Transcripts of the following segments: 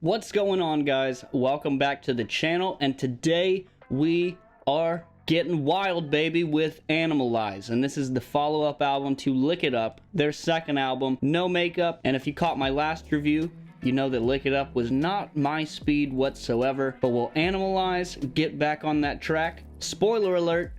What's going on, guys? Welcome back to the channel, and today we are getting wild, baby, with Animalize, and this is the follow-up album to Lick It Up, their second album, no makeup. And if you caught my last review, you know that Lick It Up was not my speed whatsoever, but will Animalize get back on that track? Spoiler alert,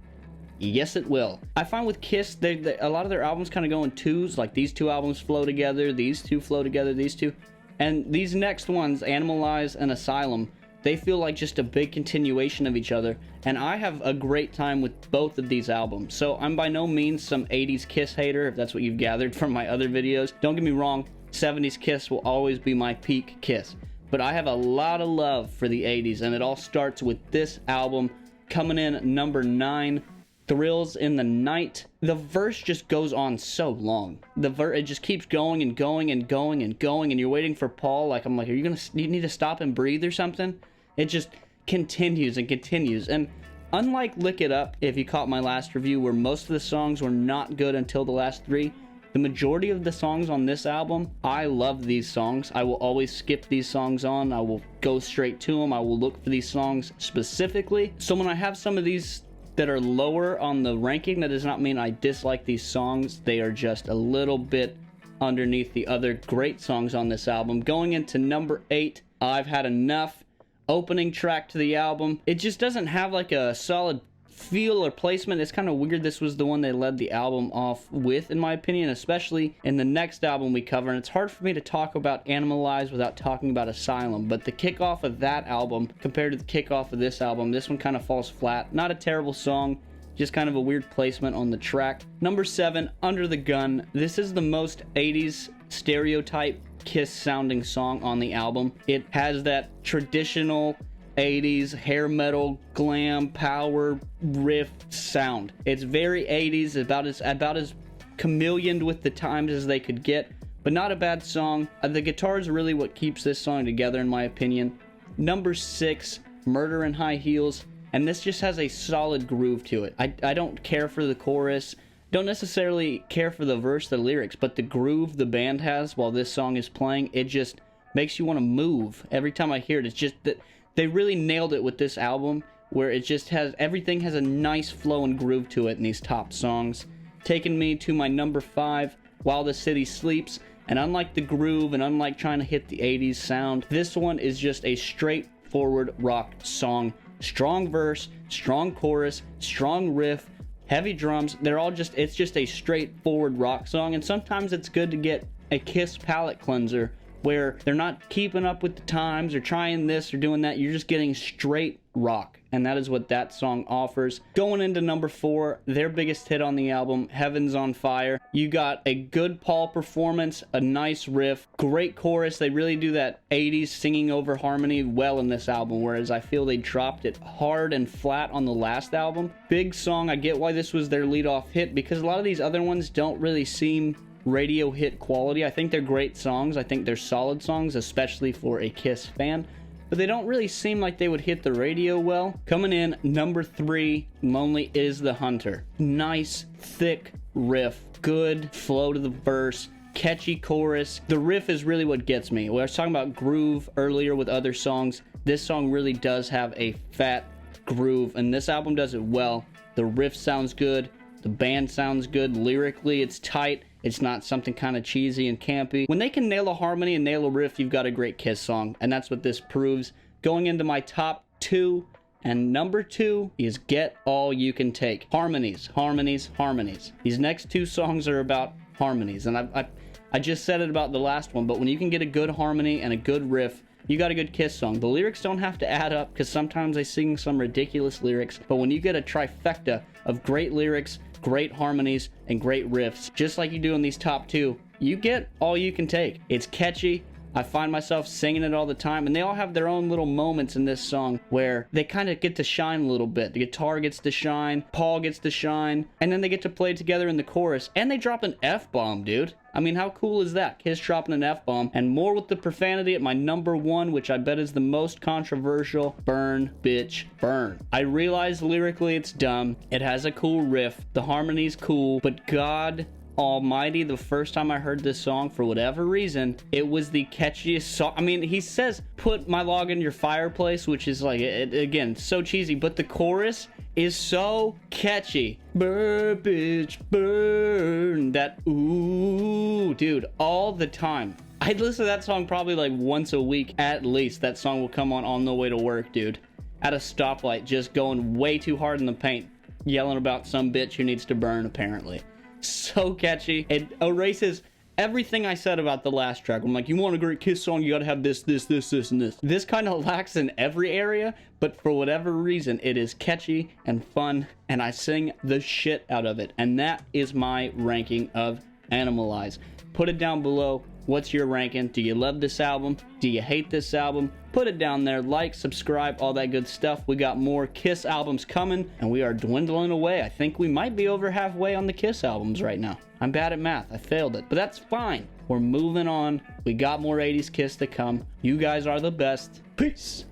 yes it will. I find with Kiss, a lot of their albums kind of go in twos, like these two albums flow together, these two flow together, these two. And these next ones, Animalize and Asylum, they feel like just a big continuation of each other. And I have a great time with both of these albums. So I'm by no means some 80s Kiss hater, if that's what you've gathered from my other videos. Don't get me wrong, 70s Kiss will always be my peak Kiss. But I have a lot of love for the 80s, and it all starts with this album coming in number 9. Thrills in the Night. The verse just goes on so long. It just keeps going and going and going and going, and you're waiting for Paul. Like, I'm like, you need to stop and breathe or something? It just continues and continues. And unlike Lick It Up, if you caught my last review, where most of the songs were not good until the last 3, the majority of the songs on this album, I love these songs. I will always skip these songs on. I will go straight to them. I will look for these songs specifically. So when I have some of these that are lower on the ranking, that does not mean I dislike these songs. They are just a little bit underneath the other great songs on this album. Going into number 8, I've Had Enough. Opening track to the album. It just doesn't have like a solid feel or placement. It's kind of weird. This was the one they led the album off with, in my opinion, especially in the next album we cover. And it's hard for me to talk about Animalize without talking about Asylum, but the kickoff of that album compared to the kickoff of this album, this one kind of falls flat. Not a terrible song, just kind of a weird placement on the track. Number 7, Under the Gun. This is the most 80s stereotype Kiss sounding song on the album. It has that traditional 80s hair metal glam power riff sound. It's very 80s, about as chameleoned with the times as they could get, but not a bad song. The guitar is really what keeps this song together, in my opinion. Number 6, Murder in High Heels, and this just has a solid groove to it. I don't care for the chorus, don't necessarily care for the verse, the lyrics, but the groove the band has while this song is playing, it just makes you want to move every time I hear it. It's just that they really nailed it with this album, where it just has, everything has a nice flow and groove to it in these top songs. Taking me to my number 5, While the City Sleeps. And unlike the groove and unlike trying to hit the 80s sound, this one is just a straightforward rock song. Strong verse, strong chorus, strong riff, heavy drums. They're all just, it's just a straightforward rock song. And sometimes it's good to get a Kiss palate cleanser, where they're not keeping up with the times or trying this or doing that. You're just getting straight rock, and that is what that song offers. Going into number 4, their biggest hit on the album, Heaven's on Fire. You got a good Paul performance, a nice riff, great chorus. They really do that 80s singing over harmony well in this album, whereas I feel they dropped it hard and flat on the last album. Big song. I get why this was their lead-off hit, because a lot of these other ones don't really seem radio hit quality. I think they're great songs. I think they're solid songs, especially for a Kiss fan, but they don't really seem like they would hit the radio well. Coming in number 3, Lonely is the Hunter. Nice, thick riff, good flow to the verse, catchy chorus. The riff is really what gets me. When I was talking about groove earlier with other songs, this song really does have a fat groove, and this album does it well. The riff sounds good, the band sounds good, lyrically it's tight. It's not something kind of cheesy and campy. When they can nail a harmony and nail a riff, you've got a great Kiss song, and that's what this proves. Going into my top 2, and number 2 is Get All You Can Take. Harmonies, harmonies, harmonies. These next 2 songs are about harmonies, and I just said it about the last one, but when you can get a good harmony and a good riff, you got a good Kiss song. The lyrics don't have to add up, because sometimes they sing some ridiculous lyrics, but when you get a trifecta of great lyrics, great harmonies, and great riffs, just like you do in these top 2, you get all you can take. It's catchy. I find myself singing it all the time, and they all have their own little moments in this song where they kind of get to shine a little bit. The guitar gets to shine, Paul gets to shine, and then they get to play together in the chorus, and they drop an F-bomb, dude. I mean, how cool is that? Kiss dropping an F-bomb, and more with the profanity at my number 1, which I bet is the most controversial, Burn, Bitch, Burn. I realize lyrically it's dumb, it has a cool riff, the harmony's cool, but God almighty, the first time I heard this song, for whatever reason, it was the catchiest song. I mean, he says, put my log in your fireplace, which is like, again, so cheesy, but the chorus is so catchy. Burn, bitch, burn. That, ooh, dude, all the time. I'd listen to that song probably like once a week at least. That song will come on the way to work, dude. At a stoplight, just going way too hard in the paint, yelling about some bitch who needs to burn, apparently. So catchy. It erases everything I said about the last track. I'm like, you want a great Kiss song, you gotta have this, and this. This kind of lacks in every area, but for whatever reason, it is catchy and fun, and I sing the shit out of it. And that is my ranking of Animalize. Put it down below. What's your ranking? Do you love this album? Do you hate this album? Put it down there. Like, subscribe, all that good stuff. We got more Kiss albums coming, and we are dwindling away. I think we might be over halfway on the Kiss albums right now. I'm bad at math. I failed it, but that's fine. We're moving on. We got more 80s Kiss to come. You guys are the best. Peace.